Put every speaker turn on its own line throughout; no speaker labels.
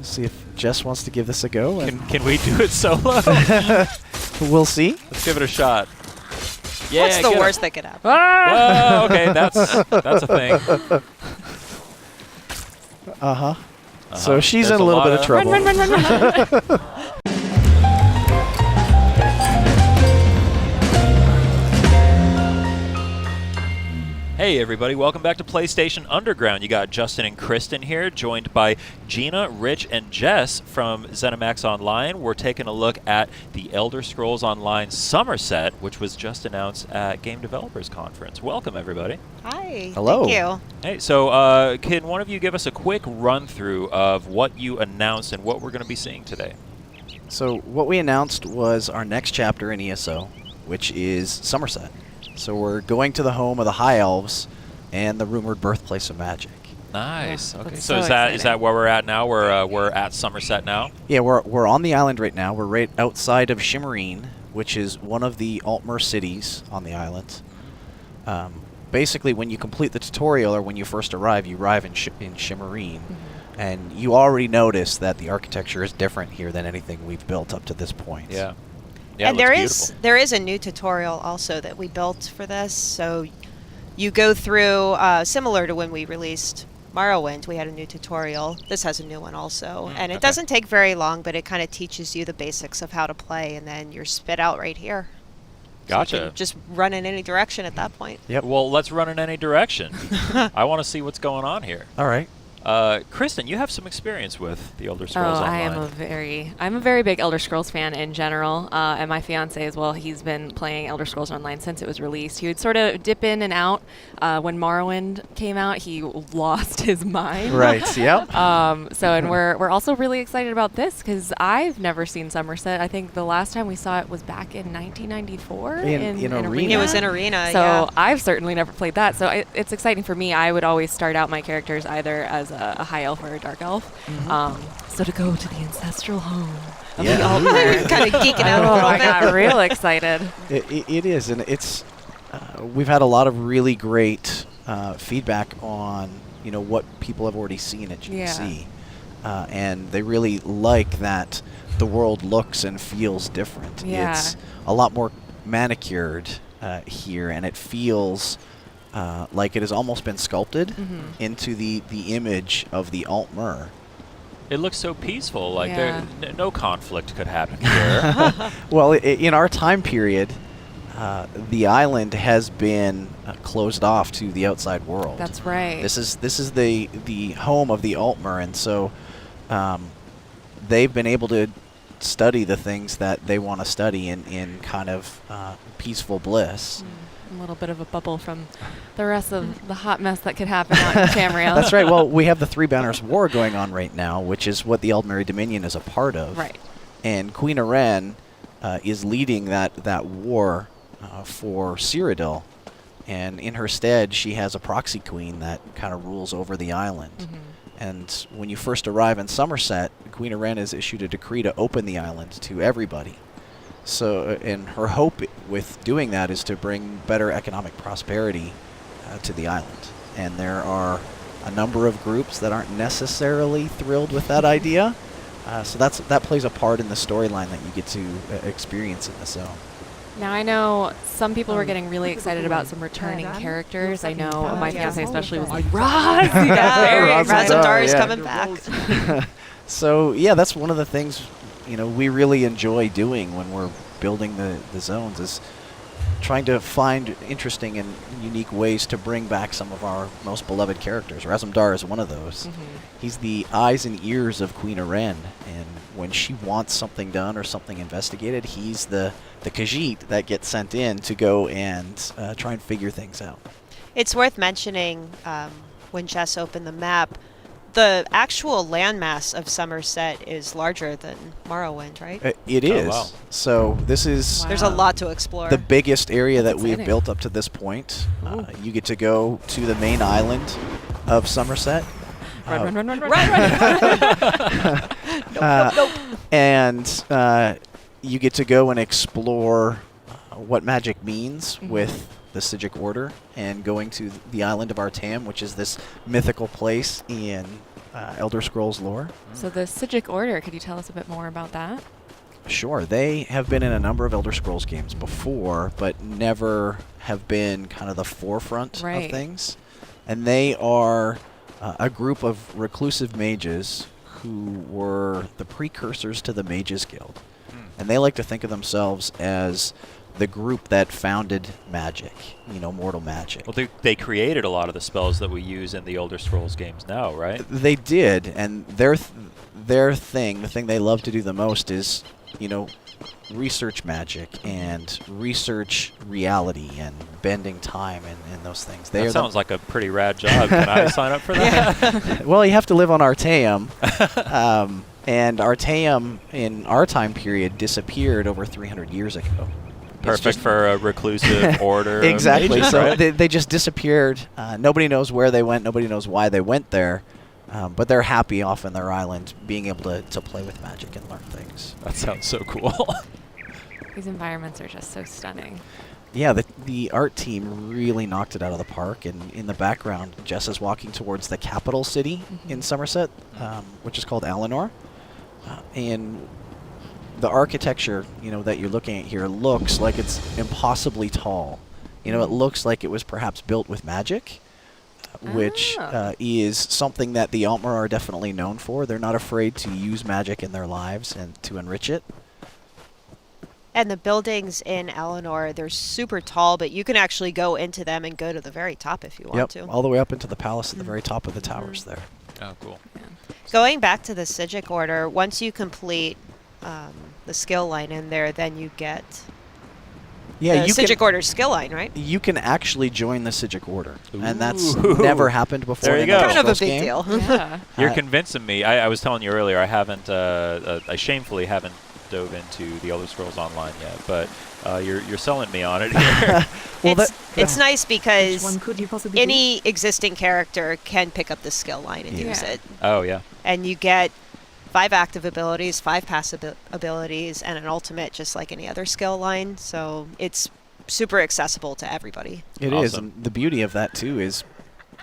Let's see if Jess wants to give this a go.
Can we do it solo?
We'll see.
Let's give it a shot. Yeah,
What's the worst that could happen?
Oh, okay, that's a thing.
So she's
There's
in a little
lot
bit of trouble.
Run.
Hey everybody, welcome back to PlayStation Underground. You got Justin and Kristen here, joined by Gina, Rich, and Jess from ZeniMax Online. We're taking a look at the Elder Scrolls Online Somerset, which was just announced at Game Developers Conference. Welcome everybody.
Hi.
Hello.
Thank you.
Hey, so can one of you give us a quick run-through of what you announced and what we're going to be seeing today?
So what we announced was our next chapter in ESO, which is Somerset. So we're going to the home of the High Elves and the rumored birthplace of magic.
Nice.
Oh,
Okay.
that's
So
so
is that where we're at now? We're at Somerset now.
Yeah, we're on the island right now. We're right outside of Shimmerine, which is one of the Altmer cities on the island. Basically, when you complete the tutorial or when you first arrive, you arrive in Shimmerine. And you already notice that the architecture is different here than anything we've built up to this point.
Yeah. Yeah,
And
it looks
there is a new tutorial also that we built for this. So you go through, similar to when we released Morrowind, we had a new tutorial. This has a new one also. And it doesn't take very long, but it kind of teaches you the basics of how to play, and then you're spit out right here.
Gotcha.
So you can just run in any direction at that point.
Yep.
Well, let's run in any direction. I want to see what's going on here.
All right.
Kristen, you have some experience with the Elder Scrolls Online.
I'm a very big Elder Scrolls fan in general, and my fiance as well. He's been playing Elder Scrolls Online since it was released. He would sort of dip in and out. When Morrowind came out, he lost his mind.
Right. Yep.
And we're also really excited about this because I've never seen Somerset. I think the last time we saw it was back in 1994
in Arena.
It was in Arena,
So
yeah.
I've certainly never played that. So it's exciting for me. I would always start out my characters either as a high elf or a dark elf. So to go to the ancestral home of the Altmer.
Kind of geeking out a
Oh,
little
I
bit.
got real excited.
It is, and it's we've had a lot of really great feedback on what people have already seen at GDC, and they really like that the world looks and feels different.
Yeah.
It's a lot more manicured here, and it feels like it has almost been sculpted into the image of the Altmer.
It looks so peaceful. Like
Yeah.
no conflict could happen here.
Well, in our time period, the island has been closed off to the outside world.
That's right.
This is the home of the Altmer, and so they've been able to study the things that they want to study in kind of peaceful bliss.
A little bit of a bubble from the rest of the hot mess that could happen out in Tamriel.
That's right. Well, we have the Three Banners War going on right now, which is what the Eldmeri Dominion is a part of.
Right.
And Queen Aren is leading that war for Cyrodiil. And in her stead, she has a proxy queen that kind of rules over the island. And when you first arrive in Somerset, Queen Aren has issued a decree to open the island to everybody. So, and her hope with doing that is to bring better economic prosperity to the island. And there are a number of groups that aren't necessarily thrilled with that idea. So that plays a part in the storyline that you get to experience in the zone.
Now, I know some people were getting really excited about some returning characters. I know my fiance especially was like, Raz!
Razadar is
yeah.
coming back.
So, yeah, that's one of the things we really enjoy doing when we're building the zones, is trying to find interesting and unique ways to bring back some of our most beloved characters. Razumdar is one of those. He's the eyes and ears of Queen Aren, and when she wants something done or something investigated, he's the Khajiit that gets sent in to go and try and figure things out.
It's worth mentioning, when Jess opened the map, the actual landmass of Somerset is larger than Morrowind, right?
It is.
wow.
So this is
There's a lot to explore.
the biggest area that we've
exciting.
built up to this point. You get to go to the main island of Somerset.
Run.
Nope.
And you get to go and explore what magic means with the Sijic Order, and going to the island of Artam, which is this mythical place in Elder Scrolls lore.
So the Sigic Order, could you tell us a bit more about that?
Sure. They have been in a number of Elder Scrolls games before, but never have been kind of the forefront of things. And they are a group of reclusive mages who were the precursors to the Mages Guild. And they like to think of themselves as the group that founded magic, mortal magic.
Well, they created a lot of the spells that we use in the Elder Scrolls games now, right?
They did, and their thing, the thing they love to do the most is, research magic and research reality and bending time and those things.
That sounds like a pretty rad job. Can I sign up for that?
Well, you have to live on Artaeum. And Artaeum, in our time period, disappeared over 300 years ago.
Perfect for a reclusive order.
Exactly.
Of mages,
So
right?
they just disappeared. Nobody knows where they went. Nobody knows why they went there. But they're happy off in their island, being able to play with magic and learn things.
That sounds so cool.
These environments are just so stunning.
Yeah, the art team really knocked it out of the park. And in the background, Jess is walking towards the capital city in Somerset, which is called Alinor. And the architecture, that you're looking at here looks like it's impossibly tall. It looks like it was perhaps built with magic, which is something that the Altmer are definitely known for. They're not afraid to use magic in their lives and to enrich it.
And the buildings in Alinor, they're super tall, but you can actually go into them and go to the very top if you want to.
All the way up into the palace at the very top of the towers there.
Oh, cool.
Yeah.
Going back to the Sigic Order, once you complete the skill line in there, then you get the Sigic Order skill line, right?
You can actually join the Sigic Order, and that's
Ooh.
never happened before.
There you
in
go.
an
Kind of a
Elder
big
Scrolls
deal.
Yeah.
You're convincing me. I was telling you earlier, I haven't, I shamefully haven't dove into the Elder Scrolls Online yet, but you're selling me on it here.
Well,
it's nice because
Which one could you possibly
any existing character can pick up the skill line and use it.
Oh, yeah.
And you get 5 active abilities, 5 passive abilities, and an ultimate just like any other skill line. So it's super accessible to everybody.
It is,
Awesome.
and the beauty of that too is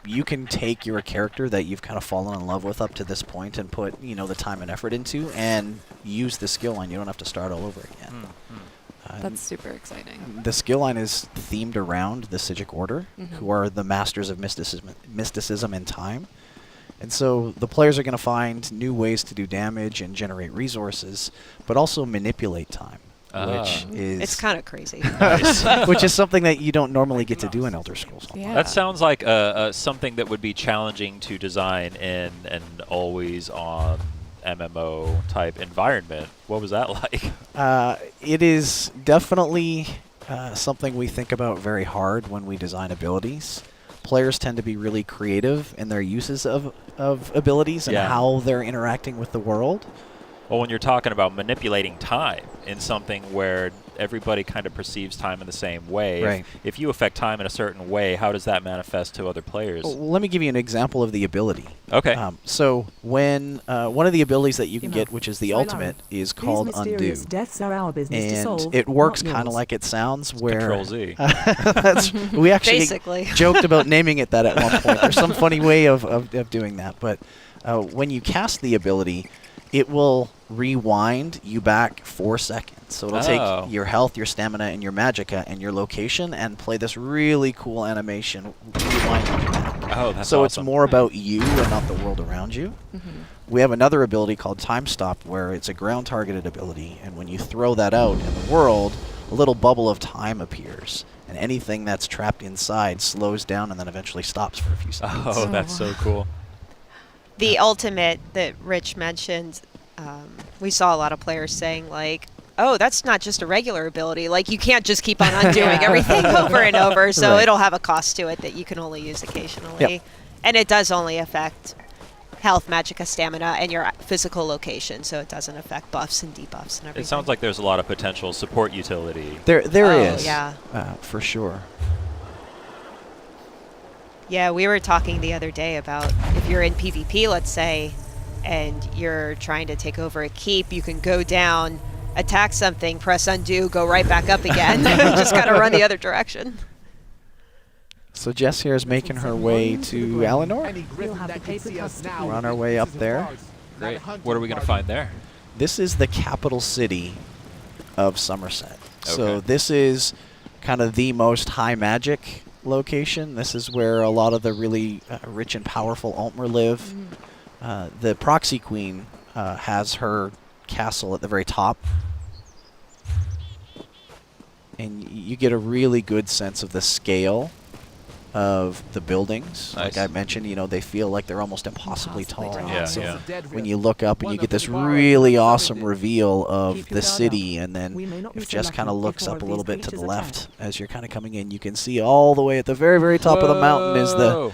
you can take your character that you've kind of fallen in love with up to this point and put the time and effort into and use the skill line. You don't have to start all over again.
That's super exciting.
The skill line is themed around the Sigic Order, who are the masters of mysticism and time. And so the players are going to find new ways to do damage and generate resources, but also manipulate time, which is
It's kind of crazy.
which is something that you don't normally get to do in Elder Scrolls Online.
Yeah.
That sounds like something that would be challenging to design in an always-on MMO type environment. What was that like?
It is definitely something we think about very hard when we design abilities. Players tend to be really creative in their uses of abilities and how they're interacting with the world.
Well, when you're talking about manipulating time in something where everybody kind of perceives time in the same way,
Right.
if you affect time in a certain way, how does that manifest to other players?
Well, let me give you an example of the ability.
Okay.
So when one of the abilities that you can get, which is the ultimate, is called Undo.
Deaths are our business to
And
solve,
it works
not
kind of
yours.
like it sounds, where
Control Z.
we actually
Basically.
joked about naming it that at one point. There's some funny way of doing that. But when you cast the ability, it will rewind you back 4 seconds. So it'll take your health, your stamina, and your magicka and your location and play this really cool animation rewinding you back.
Oh, that's
So
awesome.
it's more about you and not the world around you. We have another ability called Time Stop, where it's a ground-targeted ability, and when you throw that out in the world, a little bubble of time appears, and anything that's trapped inside slows down and then eventually stops for a few seconds.
Oh, that's so cool.
The ultimate that Rich mentioned, we saw a lot of players saying, like, oh, that's not just a regular ability. Like, you can't just keep on undoing everything over and over, so
Right.
it'll have a cost to it that you can only use occasionally.
Yep.
And it does only affect health, magicka, stamina, and your physical location, so it doesn't affect buffs and debuffs and everything.
It sounds like there's a lot of potential support utility.
There
Oh,
is,
yeah.
For sure.
Yeah, we were talking the other day about if you're in PvP, let's say, and you're trying to take over a keep, you can go down, attack something, press undo, go right back up again. Just kind of run the other direction.
So Jess here is making her way to Eleanor.
You'll have the paper custody.
We're on our way up there.
Great. What are we going to find there?
This is the capital city of Somerset. So
Okay.
this is kind of the most high magic location. This is where a lot of the really rich and powerful Altmer live. The proxy queen has her castle at the very top. And you get a really good sense of the scale of the buildings.
Nice.
Like I mentioned, you know, they feel like they're almost impossibly tall.
Yeah,
So
yeah.
when you look up and you get this really awesome reveal of
Keep your
the
guard
city,
up.
and then
We may not be
if Jess
so
kind of
lucky
looks
before
up a
these
little bit to the
creatures
left
attack.
as you're kind of coming in, you can see all the way at the very, very top of the mountain is the...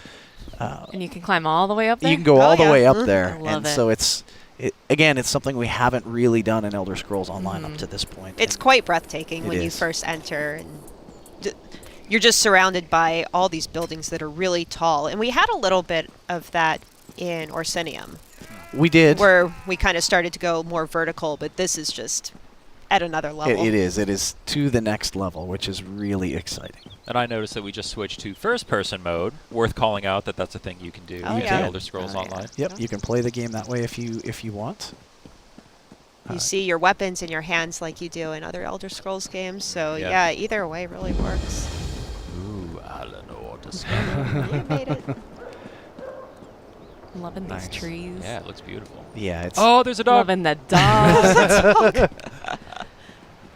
Whoa.
And you can climb all the way up there?
You can go
Oh,
all the
yeah.
way up
Mhm.
there.
I love
And
it.
so again, it's something we haven't really done in Elder Scrolls Online up to this point.
It's
And
quite breathtaking
It
when you
is.
first enter, and you're just surrounded by all these buildings that are really tall. And we had a little bit of that in Orsinium,
we did.
where we kind of started to go more vertical, but this is just at another level.
It is to the next level, which is really exciting.
And I noticed that we just switched to first-person mode. Worth calling out that that's a thing you can do
Oh,
in
yeah.
Elder Scrolls
Oh, yeah.
Online.
Yep, you can play the game that way if you want.
You see your weapons in your hands like you do in other Elder Scrolls games. So
Yeah.
yeah, either way really works.
Ooh, Eleanor discovered.
You made it.
Loving
Nice.
these trees.
Yeah, it looks beautiful.
Yeah, it's
Oh, there's a dog.
Loving the dog.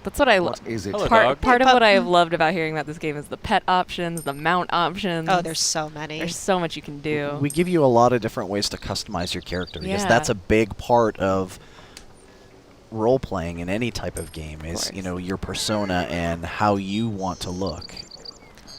That's what I love.
Is it?
Hello, dog.
Part of
Pup.
what I have loved about hearing about this game is the pet options, the mount options.
Oh, there's so many.
There's so much you can do.
we give you a lot of different ways to customize your character because
Yeah.
that's a big part of role playing in any type of game is,
course.
you know, your persona and how you want to look.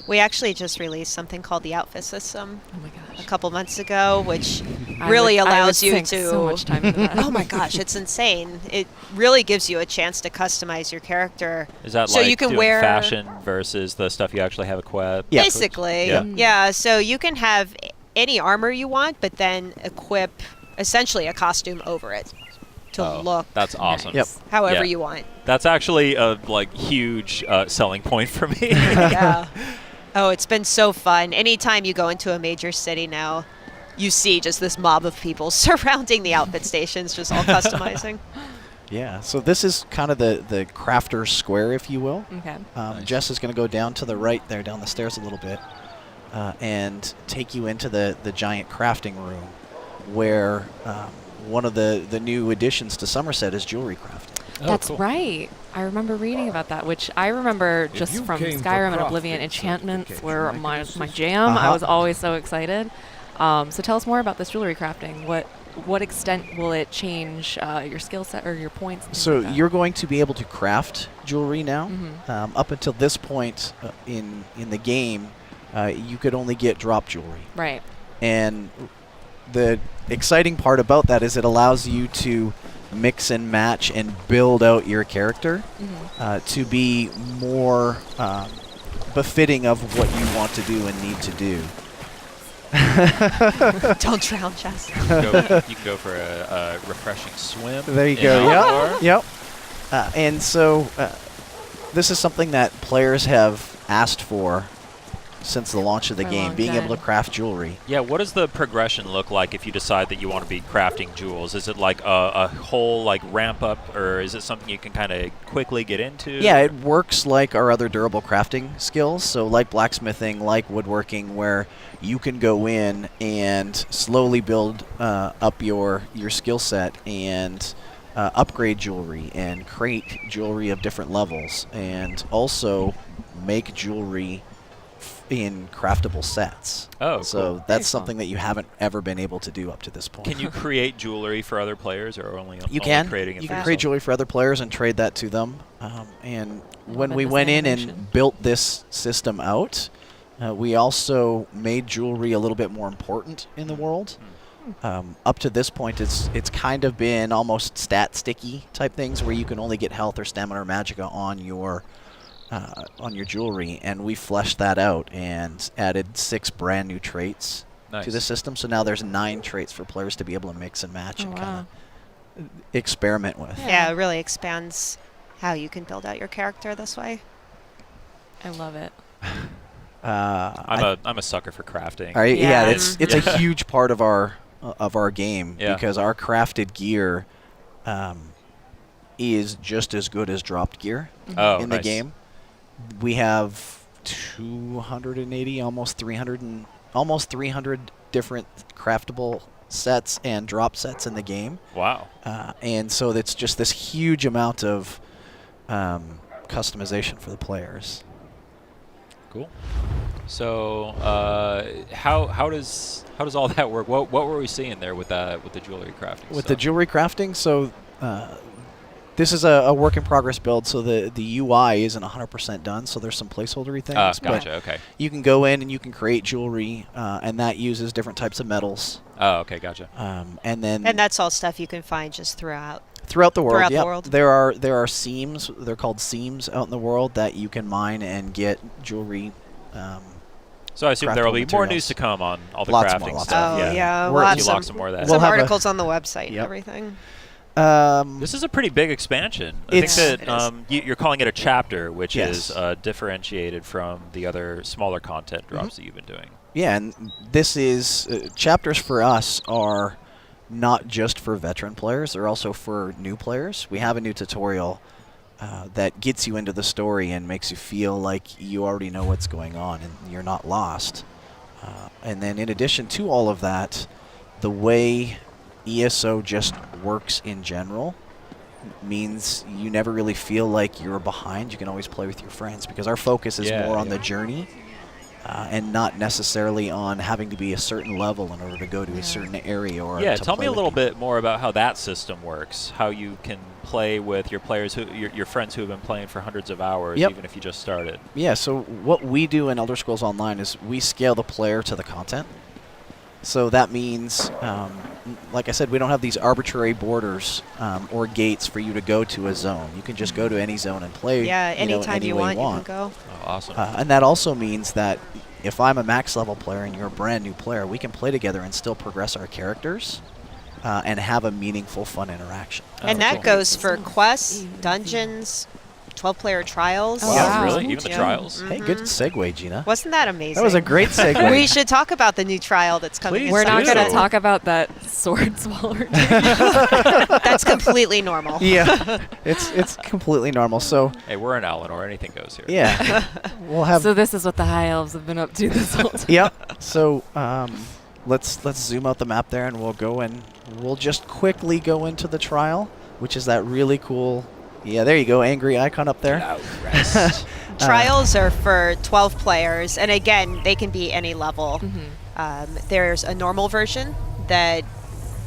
We actually just released something called the outfit system
Oh my
a
gosh.
couple months ago, which
I
really
would- I would
allows you
sink
to.
so much time into that.
Oh my gosh, it's insane! It really gives you a chance to customize your character.
Is that
So
like
you can
doing
wear-
fashion versus the stuff you actually have equipped?
Yeah.
Basically,
Yeah.
yeah. So you can have any armor you want, but then equip essentially a costume over it to
Oh,
look
that's awesome.
Yep.
however
Yeah.
you want.
That's actually a like huge selling point for me.
Yeah. Oh, it's been so fun. Anytime you go into a major city now, you see just this mob of people surrounding the outfit stations, just all customizing.
Yeah, so this is kind of the crafter's square, if you will.
Okay.
Nice.
Jess is going to go down to the right there, down the stairs a little bit, and take you into the giant crafting room where one of the new additions to Somerset is jewelry crafting.
That's
cool.
right. I remember reading about that, which I remember just
you
from
came for
Skyrim and
craft
Oblivion.
and
Enchantments
certification,
were
I can
my
assist.
jam. I
Uh-huh.
was always so excited. So tell us more about this jewelry crafting. What extent will it change your skill set or your points? things
So
like that?
you're going to be able to craft jewelry now.
Mhm.
Up until this point in the game, you could only get drop jewelry.
Right.
And the exciting part about that is it allows you to mix and match and build out your character to be more befitting of what you want to do and need to do.
Don't drown, Jess.
You can go for a refreshing swim.
There you
in
go.
Outdoor.
Yep. And so this is something that players have asked for since the launch of the
For a
game,
long
being able to
time.
craft jewelry.
Yeah, what does the progression look like if you decide that you want to be crafting jewels? Is it like a whole like ramp up, or is it something you can kind of quickly get into?
Yeah, it works like our other durable crafting skills. So like blacksmithing, like woodworking, where you can go in and slowly build up your skill set and upgrade jewelry and create jewelry of different levels, and also make jewelry in craftable sets.
Oh,
so
cool.
that's
Very
something that you haven't ever been able to do up to this point.
Can you create jewelry for other players, or only
You
only
can.
creating it
You
for
can create
yourself?
jewelry for other players and trade that to them. And when
Love
we
this
went in
animation.
and built this system out, we also made jewelry a little bit more important in the world. Up to this point, it's kind of been almost stat sticky type things where you can only get health or stamina or magicka on your jewelry, and we fleshed that out and added 6 brand new traits
Nice.
to the system. So now there's 9 traits for players to be able to mix and match
Oh,
and
wow.
kind of experiment with.
Yeah, it really expands how you can build out your character this way.
I love it.
I'm a sucker for crafting.
Yeah,
Yeah.
it's a huge part of our game
Yeah.
because our crafted gear is just as good as dropped gear in the
Nice.
game. We have 280, almost 300 different craftable sets and drop sets in the game.
Wow.
And so it's just this huge amount of customization for the players.
Cool. So how does all that work? What were we seeing there with the jewelry crafting?
With the jewelry crafting, so this is a work in progress build, so the UI isn't 100% done, so there's some placeholdery things.
Gotcha. Okay.
You can go in and you can create jewelry, and that uses different types of metals.
Oh, okay. Gotcha.
And then
And that's all stuff you can find just throughout.
throughout the world.
Throughout the
Yep.
world.
There are seams. They're called seams out in the world that you can mine and get jewelry.
So I assume there will be
craftable
more
materials.
news to come on all the
Lots
crafting
more, lots
stuff.
more. Oh, yeah,
We're
we'll have
you
some-
lock some more of that.
We'll
Some
have a-
articles on the website and
Yep.
everything.
This is a pretty big expansion. I
It's-
think
It
that you're calling it a chapter, which
Yes.
is differentiated from the other smaller content drops that you've been doing.
Yeah, and this is chapters for us are not just for veteran players; they're also for new players. We have a new tutorial that gets you into the story and makes you feel like you already know what's going on and you're not lost. And then, in addition to all of that, the way ESO just works in general means you never really feel like you're behind. You can always play with your friends because our focus is more on the journey. And not necessarily on having to be a certain level in order to go to a certain area or
Yeah,
to
tell
play
me a
with
little
people.
bit more about how that system works. How you can play with your players, your friends who have been playing for hundreds of hours,
Yep.
even if you just started.
Yeah, so what we do in Elder Scrolls Online is we scale the player to the content. So that means, like I said, we don't have these arbitrary borders or gates for you to go to a zone. You can just go to any zone and play.
Yeah,
you know,
anytime
any
you
way
want, you can go.
Oh, awesome.
And that also means that if I'm a max level player and you're a brand new player, we can play together and still progress our characters and have a meaningful, fun interaction.
And that goes for quests, dungeons, 12-player trials.
Oh,
wow,
wow.
really? Even the
Yeah.
trials?
Hey, good segue, Gina.
Wasn't that amazing?
That was a great segue.
We should talk about the new trial that's coming.
Please
in
We're not
do.
going to
Somerset.
talk about that sword swaller.
That's completely normal.
Yeah, it's completely normal. So
Hey, we're in Alinor. Anything goes here.
yeah, we'll have.
So this is what the high elves have been up to this whole time.
Yep. So let's zoom out the map there, and we'll go and we'll just quickly go into the trial, which is that really cool. Yeah, there you go, angry icon up there.
Loud rest.
Trials are for 12 players, and again, they can be any level. There's a normal version that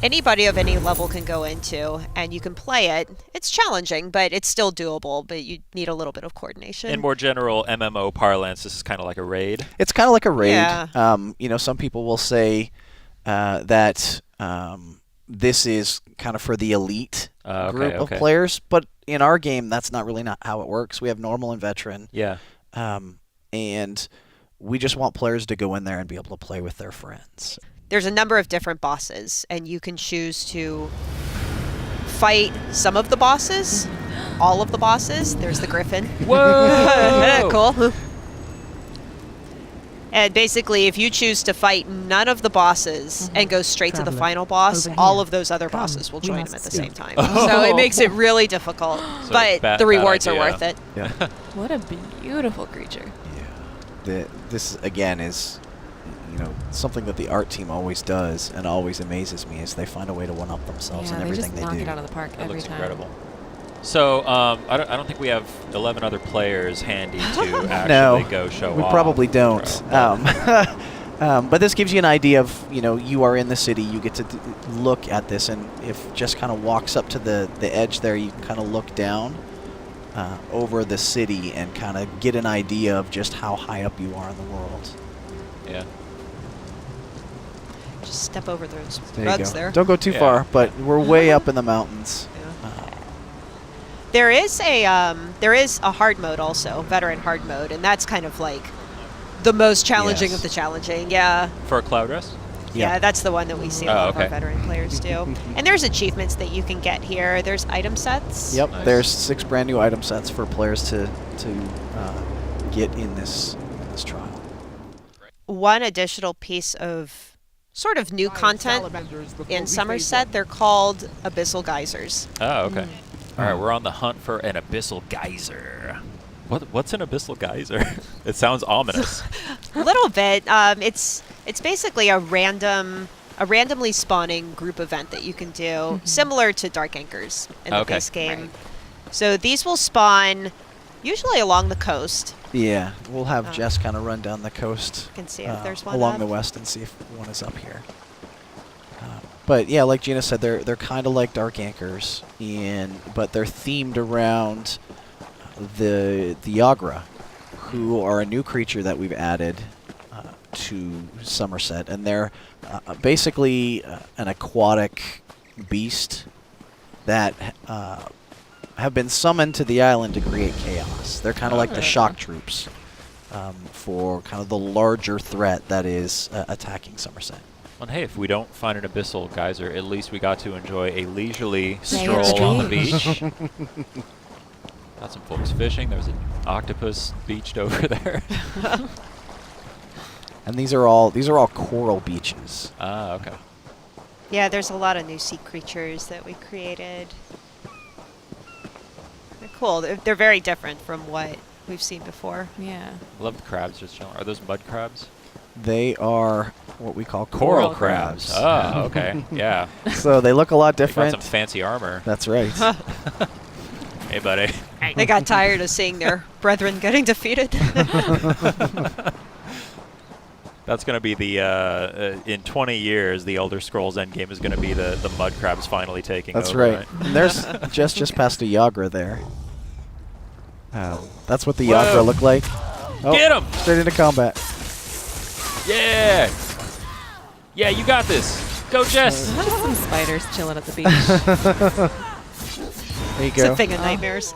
anybody of any level can go into, and you can play it. It's challenging, but it's still doable, but you need a little bit of coordination.
In more general MMO parlance, this is kind of like a raid.
It's kind of like a raid.
Yeah.
You know, some people will say that this is kind of for the elite group of players, but in our game, that's not really not how it works. We have normal and veteran.
Yeah.
And we just want players to go in there and be able to play with their friends.
There's a number of different bosses, and you can choose to fight some of the bosses, all of the bosses. There's the Griffin.
Whoa!
Cool. And basically, if you choose to fight none of the bosses and go straight to the final boss,
over
all
here.
of those other
Come,
bosses will
we
join
must
them at the
skip.
same time.
Oh.
So it makes it really difficult.
So
but
bad-
the
bad
rewards are
idea.
worth it.
Yeah.
What a beautiful creature.
This again is, you know, something that the art team always does and always amazes me is they find a way to one-up themselves
Yeah,
in
they
everything
just
they
knock
do.
it out of the park
That
every
looks
time.
incredible. So I don't think we have 11 other players handy to actually
No,
go show
we
off.
probably don't.
So,
But this gives you an idea of, you know, you are in the city, you get to look at this, and if just kind of walks up to the edge there, you can kind of look down over the city and kind of get an idea of just how high up you are in the world.
yeah.
Just step over those
There you
rugs
go.
there.
Don't go too
Yeah.
far, but we're way up in the mountains.
There is a hard mode also, veteran hard mode, and that's kind of like the most challenging
Yes.
of the challenging. Yeah.
For a cloud rest?
Yeah, that's the one that we see a
Oh,
lot of our
okay.
veteran players do. And there's achievements that you can get here. There's item sets.
Yep,
Nice.
there's 6 brand new item sets for players to get in this trial.
one additional piece of sort of new content in Somerset. They're called Abyssal Geysers.
Oh, okay. All right, we're on the hunt for an Abyssal Geyser. What's an Abyssal Geyser? It sounds ominous.
A little bit. It's basically a randomly spawning group event that you can do, similar to Dark Anchors in the base game.
Right.
So these will spawn usually along the coast.
Yeah, we'll have Jess kind of run down the coast.
You can see if there's one
along
up.
the west and see if one is up here. But yeah, like Gina said, they're kind of like Dark Anchors, but they're themed around the Yagra, who are a new creature that we've added to Somerset, and they're basically an aquatic beast that have been summoned to the island to create chaos. They're kind of like the shock troops for kind of the larger threat that is attacking Somerset.
Well, hey, if we don't find an Abyssal Geyser, at least we got to enjoy a leisurely stroll on the beach. Got some folks fishing. There's an octopus beached over there.
And these are all coral beaches.
Ah, okay.
Yeah, there's a lot of new sea creatures that we created. They're cool. They're very different from what we've seen before.
Yeah.
I love the crabs just chilling. Are those mud crabs?
They are what we call
Coral
coral
crabs.
crabs.
Oh, okay. Yeah.
So they look a lot
They got
different.
some fancy armor.
That's right.
Hey, buddy.
They got tired of seeing their brethren getting defeated.
That's going to be the, in 20 years, the Elder Scrolls endgame is going to be the mud crabs finally taking
That's
over.
right. And there's just past a Yagra there. That's what the
Whoa.
Yagra look like. Oh,
Get 'em!
Straight into combat.
Yeah! Yeah, you got this. Go, Jess!
Just some spiders chilling at the beach.
There you
It's a
go.
thing of nightmares.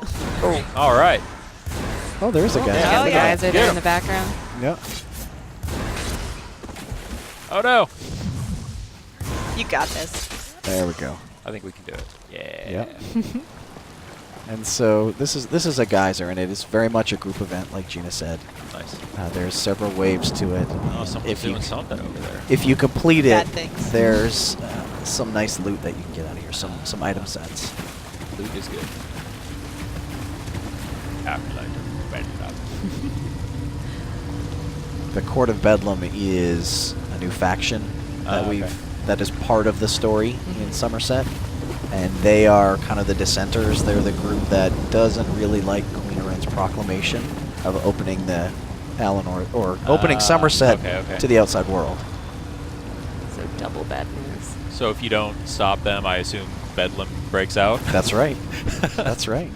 All right.
Oh, there's a guy.
yeah.
The guys are
Get
there
'em.
in the background.
Yep.
Oh, no.
You got this.
There we go.
I think we can do it. Yeah.
Yep. And so this is a geyser, and it is very much a group event, like Gina said.
Nice.
There's several waves to it.
Oh, someone's
If you
doing something over there.
if you complete it,
Bad things.
there's some nice loot that you can get out of here. Some item sets.
Loot is good.
The Court of Bedlam is a new faction that that is part of the story in Somerset, and they are kind of the dissenters. They're the group that doesn't really like Queen Oren's proclamation of opening the or opening Somerset
okay.
to the outside world.
So double bad news.
So if you don't stop them, I assume Bedlam breaks out?
That's right. That's right.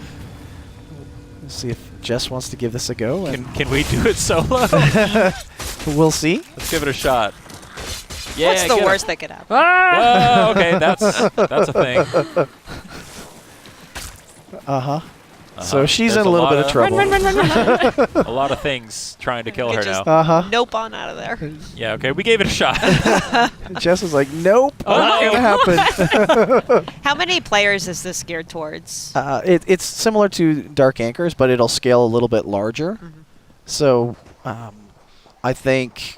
Let's see if Jess wants to give this a go. And
Can we do it solo?
we'll see.
Let's give it a shot. Yeah,
What's the
get 'em.
worst that could happen?
Oh, okay, that's a thing.
Uh-huh. So she's
There's
in a little
lot
bit of trouble.
A lot of things trying to kill
You
her
just-
now.
Uh-huh.
Nope on out of there.
Yeah, okay, we gave it a shot.
Jess is like, nope,
Oh,
not
no.
gonna happen.
How many players is this geared towards?
It's similar to Dark Anchors, but it'll scale a little bit larger. So I think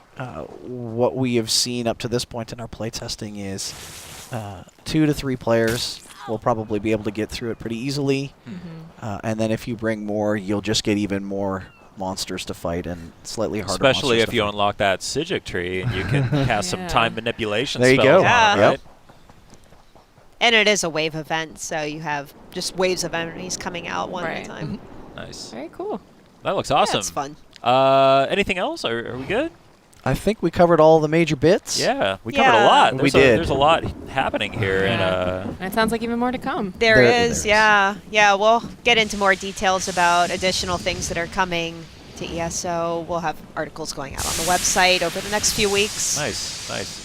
what we have seen up to this point in our playtesting is 2 to 3 players will probably be able to get through it pretty easily. And then if you bring more, you'll just get even more monsters to fight and slightly harder
Especially
monsters
if
to
you
fight.
unlock that Sijic tree and you can cast some
Yeah.
time manipulation
There you
spells
go.
on it,
Yeah.
right?
And it is a wave event, so you have just waves of enemies coming out one at
Right.
a time.
Nice.
Very cool.
That looks
Yeah,
awesome.
it's fun.
Anything else? Are we good?
I think we covered all the major bits.
Yeah, we covered a
Yeah.
lot.
We
There's
did.
There's a lot happening here,
Yeah.
and
And it sounds like even more to come.
There
There
is,
is.
yeah. Yeah, we'll get into more details about additional things that are coming to ESO. We'll have articles going out on the website over the next few weeks.
nice.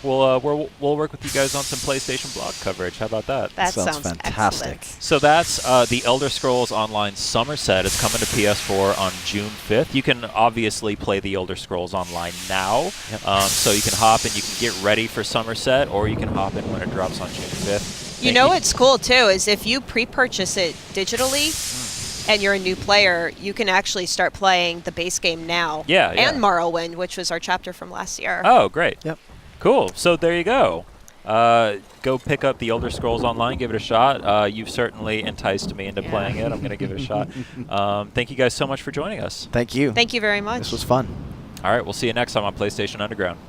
We'll work with you guys on some PlayStation blog coverage. How about that?
That
Sounds
sounds
fantastic.
excellent.
So that's the Elder Scrolls Online Somerset is coming to PS4 on June 5th. You can obviously play the Elder Scrolls Online now, so you can hop and you can get ready for Somerset, or you can hop in when it drops on June 5th.
You know what's cool too is if you pre-purchase it digitally, and you're a new player, you can actually start playing the base game now.
Yeah, yeah.
And Morrowind, which was our chapter from last year.
Oh, great.
Yep.
Cool. So there you go. Go pick up the Elder Scrolls Online, give it a shot. You've certainly enticed me into playing it. I'm going to give it a shot. Thank you guys so much for joining us.
Thank you.
Thank you very much.
This was fun.
All right, we'll see you next time on PlayStation Underground.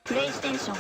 PlayStation